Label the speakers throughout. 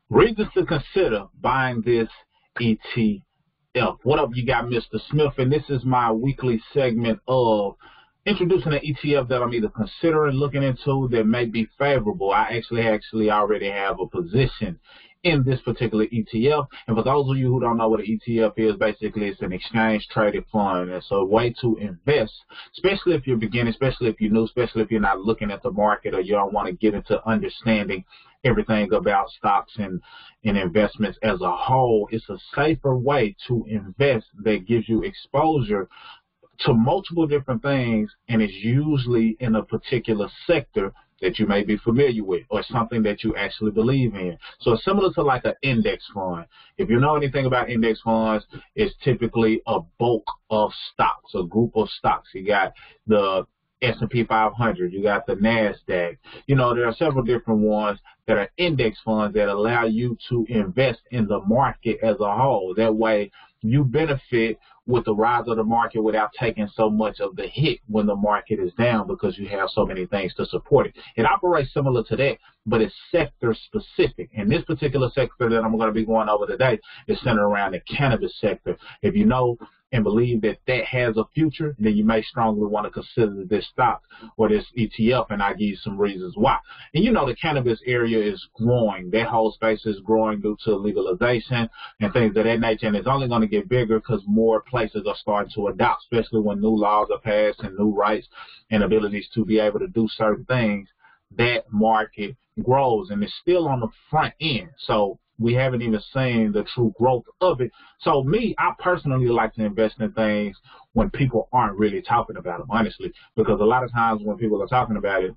Speaker 1: Reasons to consider buying this ETF. What up, you got Mr. Smith, and this is my weekly segment of introducing an ETF that I'm either considering looking into that may be favorable. I actually already have a position in this particular ETF. And for those of you who don't know what an ETF is, basically it's an exchange traded fund. And so a way to invest, especially if you're beginning, especially if you're new, especially if you're not looking at the market or you don't want to get into understanding everything about stocks and investments as a whole. It's a safer way to invest that gives you exposure to multiple different things, and it's usually in a particular sector that you may be familiar with or something that you actually believe in. So it's similar to like an index fund. If you know anything about index funds, it's typically a bulk of stocks, a group of stocks. You got the S&P 500, you got the NASDAQ. You know, there are several different ones that are index funds that allow you to invest in the market as a whole. That way you benefit with the rise of the market without taking so much of the hit when the market is down because you have so many things to support it. It operates similar to that, but it's sector specific. And this particular sector that I'm going to be going over today is centered around the cannabis sector. If you know and believe that that has a future, then you may strongly want to consider this stock or this ETF, and I'll give you some reasons why. And you know the cannabis area is growing. That whole space is growing due to legalization and things of that nature, and it's only going to get bigger because more places are starting to adopt, especially when new laws are passed and new rights and abilities to be able to do certain things. That market grows, and it's still on the front end. So we haven't even seen the true growth of it. So I personally like to invest in things when people aren't really talking about them, honestly, because a lot of times when people are talking about it,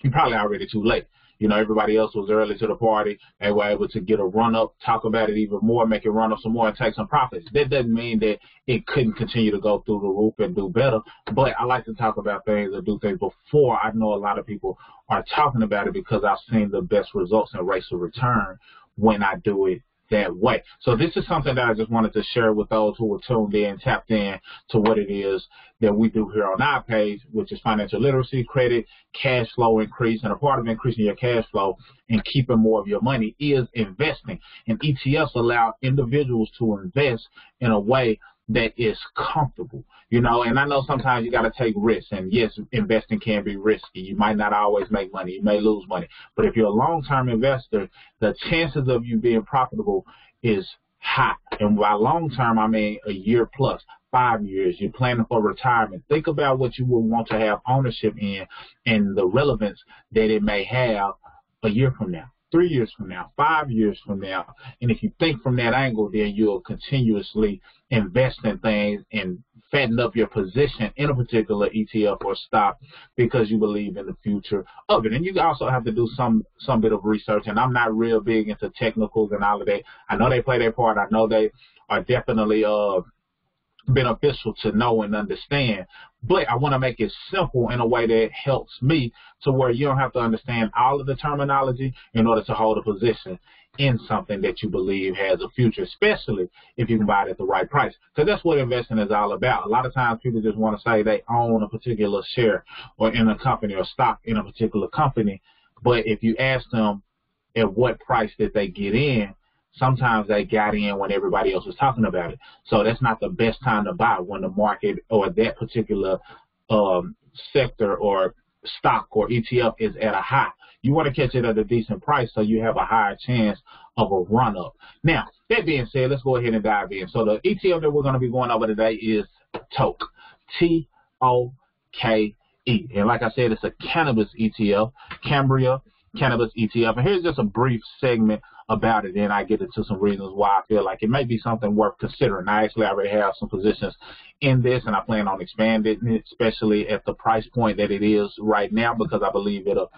Speaker 1: you're probably already too late. You know, everybody else was early to the party. They were able to get a run-up, talk about it even more, make it run up some more, and take some profits. That doesn't mean that it couldn't continue to go through the roof and do better, but I like to talk about things or do things before I know a lot of people are talking about it because I've seen the best results and rates of return when I do it that way. So this is something that I just wanted to share with those who were tuned in, tapped in to what it is that we do here on our page, which is financial literacy, credit, cash flow increase. And a part of increasing your cash flow and keeping more of your money is investing. And ETFs allow individuals to invest in a way that is comfortable, you know, and I know sometimes you got to take risks, and yes, investing can be risky. You might not always make money. You may lose money, but if you're a long-term investor, the chances of you being profitable is high. And by long-term, I mean a year plus, 5 years. You're planning for retirement. Think about what you will want to have ownership in and the relevance that it may have a year from now, 3 years from now, 5 years from now. And if you think from that angle, then you'll continuously invest in things and fatten up your position in a particular ETF or stock because you believe in the future of it. And you also have to do some bit of research. And I'm not real big into technicals and all of that. I know they play their part. I know they are definitely beneficial to know and understand, but I want to make it simple in a way that helps me to where you don't have to understand all of the terminology in order to hold a position in something that you believe has a future, especially if you can buy it at the right price, because that's what investing is all about. A lot of times people just want to say they own a particular share or in a company or stock in a particular company, but if you ask them at what price did they get in, sometimes they got in when everybody else was talking about it. So that's not the best time to buy when the market or that particular sector or stock or ETF is at a high. You want to catch it at a decent price so you have a higher chance of a run-up. Now, that being said, let's go ahead and dive in. So the ETF that we're going to be going over today is TOKE, T-O-K-E. And like I said, it's a cannabis ETF, Cambria Cannabis ETF. And here's just a brief segment about it, and I get into some reasons why I feel like it may be something worth considering. I actually already have some positions in this, and I plan on expanding it, especially at the price point that it is right now, because I believe it'll,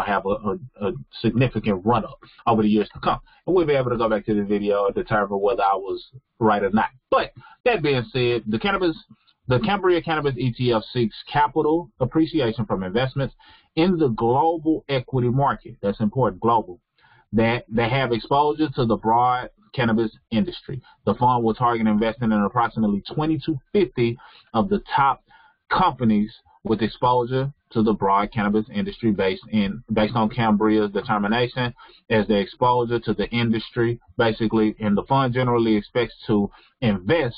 Speaker 1: have a significant run up over the years to come. And we'll be able to go back to the video and determine whether I was right or not. But that being said, the Cambria Cannabis ETF seeks capital appreciation from investments in the global equity market. That's important, global. That they have exposure to the broad cannabis industry. The fund will target investing in approximately 20 to 50 of the top companies with exposure to the broad cannabis industry based on Cambria's determination as the exposure to the industry, basically, and the fund generally expects to invest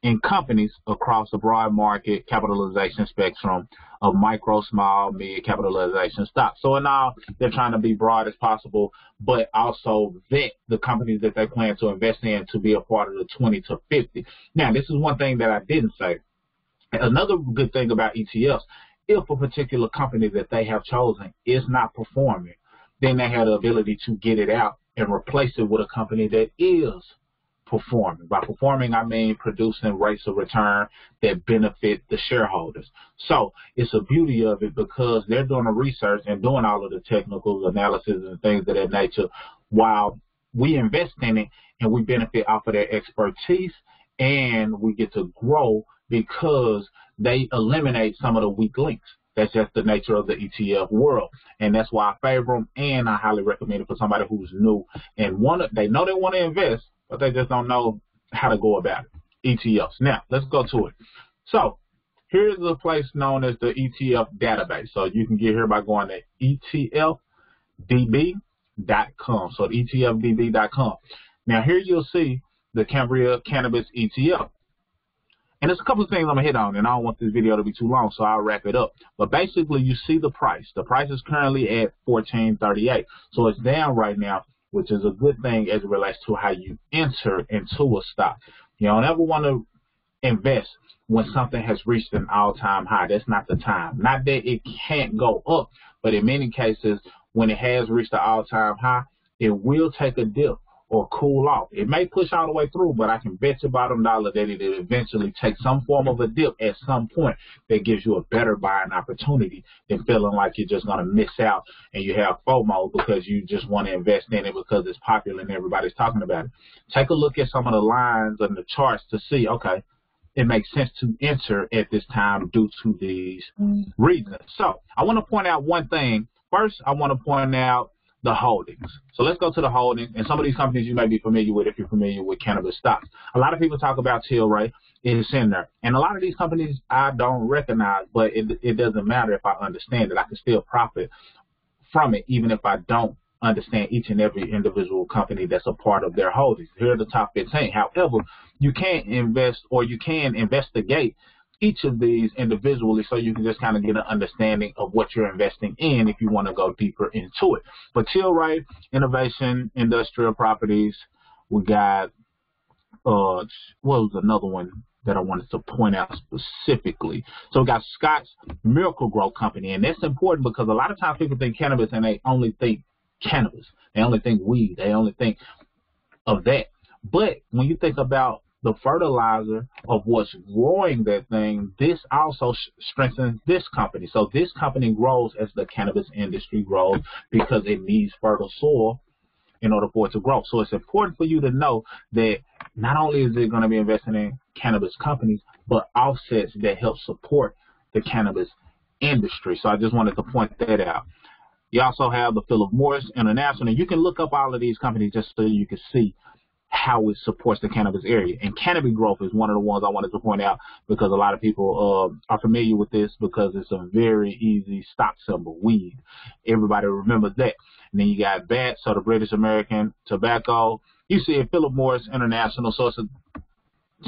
Speaker 1: in companies across the broad market capitalization spectrum of micro, small, mid capitalization stocks. So in all, they're trying to be broad as possible, but also vet the companies that they plan to invest in to be a part of the 20 to 50. Now, this is one thing that I didn't say. Another good thing about ETFs, if a particular company that they have chosen is not performing, then they have the ability to get it out and replace it with a company that is performing. By performing, I mean producing rates of return that benefit the shareholders. So it's a beauty of it because they're doing the research and doing all of the technical analysis and things of that nature while we invest in it and we benefit off of their expertise and we get to grow because they eliminate some of the weak links. That's just the nature of the ETF world, and that's why I favor them, and I highly recommend it for somebody who's new and they know they want to invest, but they just don't know how to go about it. ETFs. Now, let's go to it. So here's a place known as the ETF database. So you can get here by going to etfdb.com. So etfdb.com. Now, here you'll see the Cambria Cannabis ETF. And there's a couple of things I'm going to hit on, and I don't want this video to be too long, so I'll wrap it up. But basically, you see the price. The price is currently at $14.38. So it's down right now, which is a good thing as it relates to how you enter into a stock. You don't ever want to invest when something has reached an all-time high. That's not the time. Not that it can't go up, but in many cases, when it has reached the all-time high, it will take a dip or cool off. It may push all the way through, but I can bet you bottom dollar that it will eventually take some form of a dip at some point that gives you a better buying opportunity than feeling like you're just going to miss out and you have FOMO because you just want to invest in it because it's popular and everybody's talking about it. Take a look at some of the lines and the charts to see, okay, it makes sense to enter at this time due to these reasons. So I want to point out one thing. First, I want to point out the holdings. So let's go to the holdings, and some of these companies you may be familiar with if you're familiar with cannabis stocks. A lot of people talk about Tilray. It's in there. And a lot of these companies I don't recognize, but it doesn't matter if I understand it. I can still profit from it, even if I don't understand each and every individual company that's a part of their holdings. Here are the top 15. However, you can't invest or you can investigate each of these individually so you can just kind of get an understanding of what you're investing in if you want to go deeper into it. But Tilray, Innovation, Industrial Properties, we got, what was another one that I wanted to point out specifically? So we got Scott's Miracle Grow Company, and that's important because a lot of times people think cannabis and they only think cannabis. They only think weed. They only think of that. But when you think about the fertilizer of what's growing that thing, this also strengthens this company. So this company grows as the cannabis industry grows because it needs fertile soil in order for it to grow. So it's important for you to know that not only is it going to be investing in cannabis companies, but offsets that help support the cannabis industry. So I just wanted to point that out. You also have the Philip Morris International. You can look up all of these companies just so you can see how it supports the cannabis area. And Cannabis Growth is one of the ones I wanted to point out because a lot of people are familiar with this because it's a very easy stock symbol, weed. Everybody remembers that. And then you got BAT, so the British American Tobacco. You see it, Philip Morris International. So it's a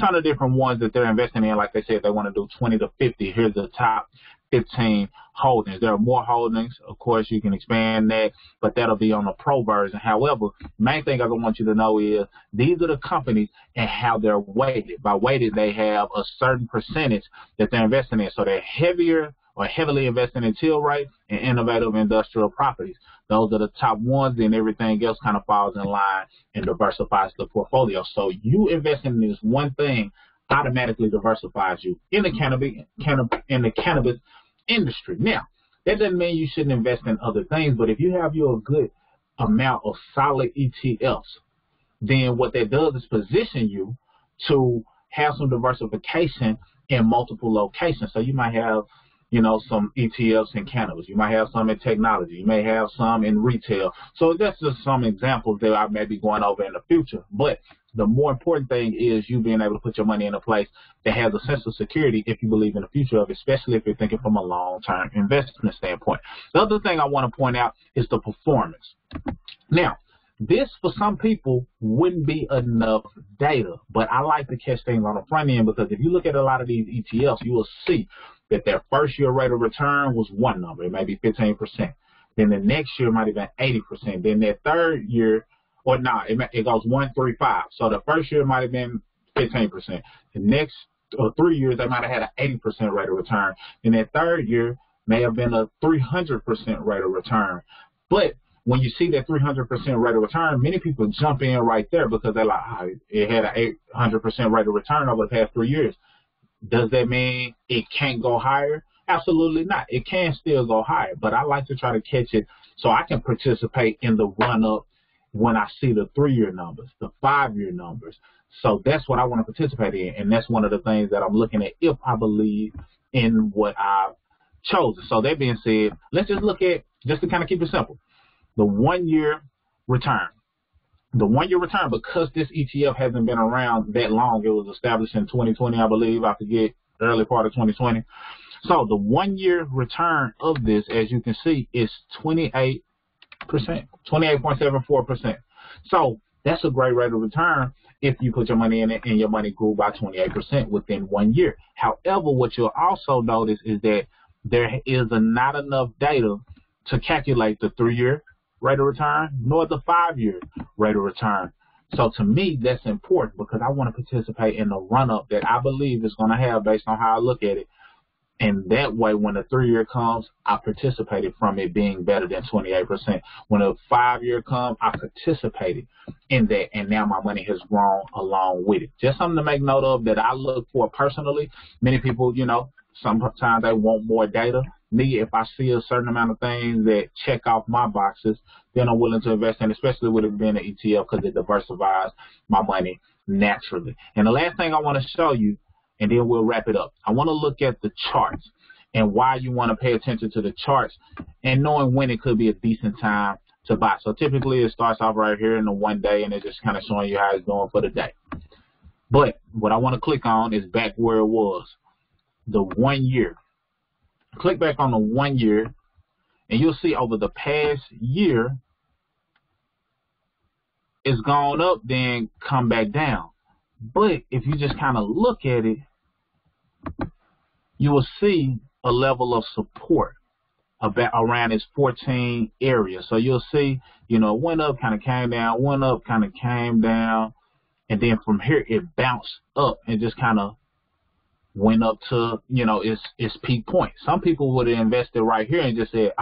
Speaker 1: ton of different ones that they're investing in. Like they said, they want to do 20 to 50. Here's the top 15 holdings. There are more holdings. Of course, you can expand that, but that'll be on the pro version. However, main thing I want you to know is these are the companies and how they're weighted. By weighted, they have a certain percentage that they're investing in. So they're heavier or heavily investing in Tilray and Innovative Industrial Properties. Those are the top ones, then everything else kind of falls in line and diversifies the portfolio. So you investing in this one thing automatically diversifies you in the cannabis industry. Now, that doesn't mean you shouldn't invest in other things, but if you have your good amount of solid ETFs, then what that does is position you to have some diversification in multiple locations. So you might have some ETFs in cannabis. You might have some in technology. You may have some in retail. So that's just some examples that I may be going over in the future. But the more important thing is you being able to put your money in a place that has a sense of security if you believe in the future of it, especially if you're thinking from a long-term investment standpoint. The other thing I want to point out is the performance. Now, this, for some people, wouldn't be enough data, but I like to catch things on the front end because if you look at a lot of these ETFs, you will see that their first year rate of return was one number. It may be 15%. Then the next year might have been 80%. Then their third year, it goes 1, 3, 5. So the first year might have been 15%. The next 3 years, they might have had an 80% rate of return. Then their third year may have been a 300% rate of return. But when you see that 300% rate of return, many people jump in right there because they're like, it had an 800% rate of return over the past 3 years. Does that mean it can't go higher? Absolutely not. It can still go higher, but I like to try to catch it so I can participate in the run-up when I see the 3-year numbers, the 5-year numbers. So that's what I want to participate in, and that's one of the things that I'm looking at if I believe in what I've chosen. So that being said, let's just look at, just to kind of keep it simple, the 1-year return. The 1-year return, because this ETF hasn't been around that long, it was established in 2020, I believe, I forget, early part of 2020. So the 1-year return of this, as you can see, is 28%, 28.74%. So that's a great rate of return if you put your money in it and your money grew by 28% within 1 year. However, what you'll also notice is that there is not enough data to calculate the 3-year rate of return nor the 5-year rate of return. So to me, that's important because I want to participate in the run-up that I believe is going to have based on how I look at it. And that way, when the 3-year comes, I participated from it being better than 28%. When the 5-year comes, I participated in that, and now my money has grown along with it. Just something to make note of that I look for personally. Many people, sometimes they want more data. Me, if I see a certain amount of things that check off my boxes, then I'm willing to invest in, especially with it being an ETF because it diversifies my money naturally. And the last thing I want to show you, and then we'll wrap it up. I want to look at the charts and why you want to pay attention to the charts and knowing when it could be a decent time to buy. So typically it starts off right here in the 1 day and it's just kind of showing you how it's going for the day. But what I want to click on is back where it was, the 1 year. Click back on the 1 year and you'll see over the past year it's gone up, then come back down. But if you just kind of look at it, you will see a level of support about around its 14 area. So you'll see, it went up, kind of came down, went up, kind of came down, and then from here it bounced up and just kind of went up to, its peak point. Some people would have invested right here and just said,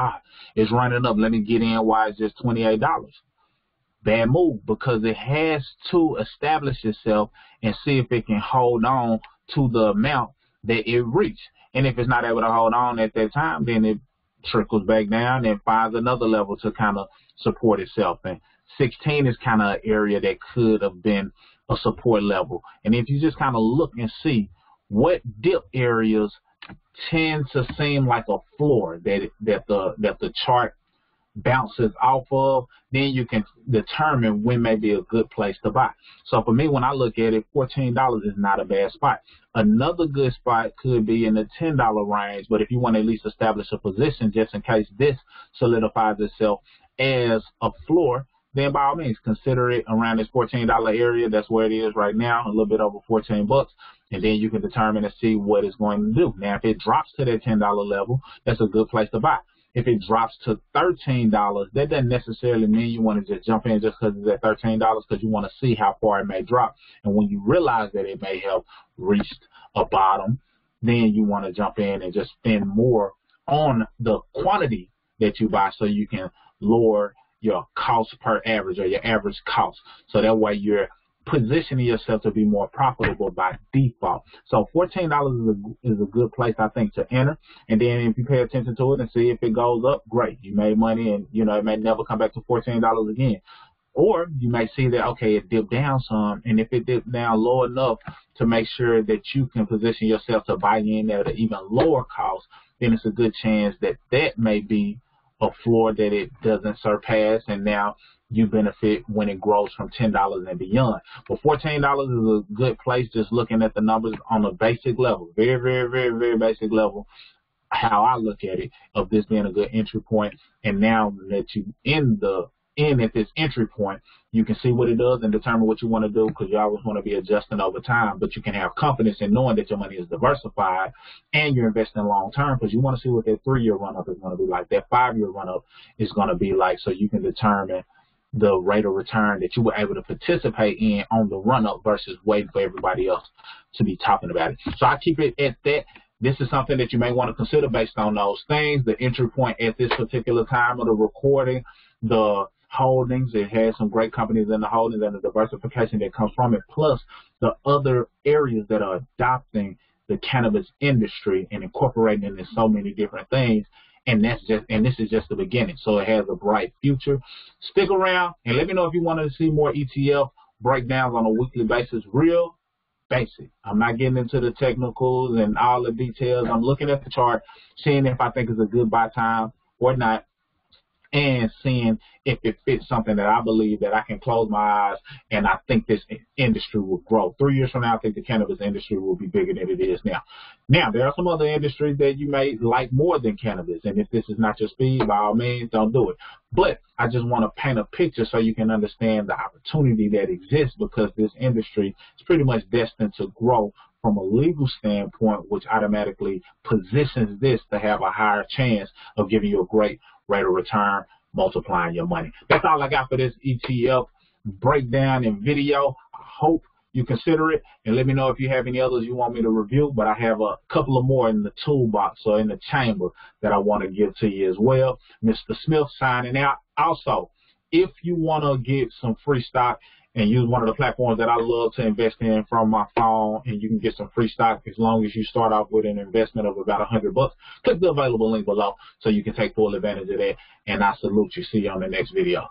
Speaker 1: it's running up, let me get in while it's just $28. Bad move, because it has to establish itself and see if it can hold on to the amount that it reached. And if it's not able to hold on at that time, then it trickles back down and finds another level to kind of support itself. And 16 is kind of an area that could have been a support level. And if you just kind of look and see what dip areas tend to seem like a floor that the chart bounces off of, then you can determine when may be a good place to buy. So for me, when I look at it, $14 is not a bad spot. Another good spot could be in the $10 range, but if you want to at least establish a position just in case this solidifies itself as a floor, then by all means consider it around this $14 area. That's where it is right now, a little bit over 14 bucks. And then you can determine and see what it's going to do. Now, if it drops to that $10 level, that's a good place to buy. If it drops to $13, that doesn't necessarily mean you want to just jump in just because it's at $13, because you want to see how far it may drop. And when you realize that it may have reached a bottom, then you want to jump in and just spend more on the quantity that you buy so you can lower your cost per average or your average cost. So that way you're positioning yourself to be more profitable by default. So $14 is a good place, I think, to enter. And then if you pay attention to it and see if it goes up, great. You made money and, it may never come back to $14 again. Or you may see that, okay, it dipped down some. And if it dipped down low enough to make sure that you can position yourself to buy in at an even lower cost, then it's a good chance that that may be a floor that it doesn't surpass, and now you benefit when it grows from $10 and beyond. But $14 is a good place, just looking at the numbers on a basic level, very, very, very, very basic level, how I look at it, of this being a good entry point. And now that you in at this entry point, you can see what it does and determine what you want to do, because you always want to be adjusting over time. But you can have confidence in knowing that your money is diversified and you're investing long term, because you want to see what that 3-year run up is going to be like, that 5-year run up is going to be like, so you can determine the rate of return that you were able to participate in on the run up versus waiting for everybody else to be talking about it. So I keep it at that. This is something that you may want to consider based on those things. The entry point at this particular time of the recording, the holdings, it has some great companies in the holdings and the diversification that comes from it, plus the other areas that are adopting the cannabis industry and incorporating it in so many different things. And this is just the beginning. So it has a bright future. Stick around and let me know if you want to see more ETF breakdowns on a weekly basis. Real basic. I'm not getting into the technicals and all the details. I'm looking at the chart, seeing if I think it's a good buy time or not, and seeing if it fits something that I believe that I can close my eyes and I think this industry will grow. 3 years from now, I think the cannabis industry will be bigger than it is now. Now, there are some other industries that you may like more than cannabis, and if this is not your speed, by all means, don't do it. But I just want to paint a picture so you can understand the opportunity that exists, because this industry is pretty much destined to grow from a legal standpoint, which automatically positions this to have a higher chance of giving you a great rate of return, multiplying your money. That's all I got for this ETF breakdown and video. I hope you consider it, and let me know if you have any others you want me to review. But I have a couple of more in the toolbox or in the chamber that I want to give to you as well. Mr. Smith signing out. Also, if you want to get some free stock and use one of the platforms that I love to invest in from my phone, and you can get some free stock as long as you start off with an investment of about $100. Click the available link below so you can take full advantage of that. And I salute you. See you on the next video.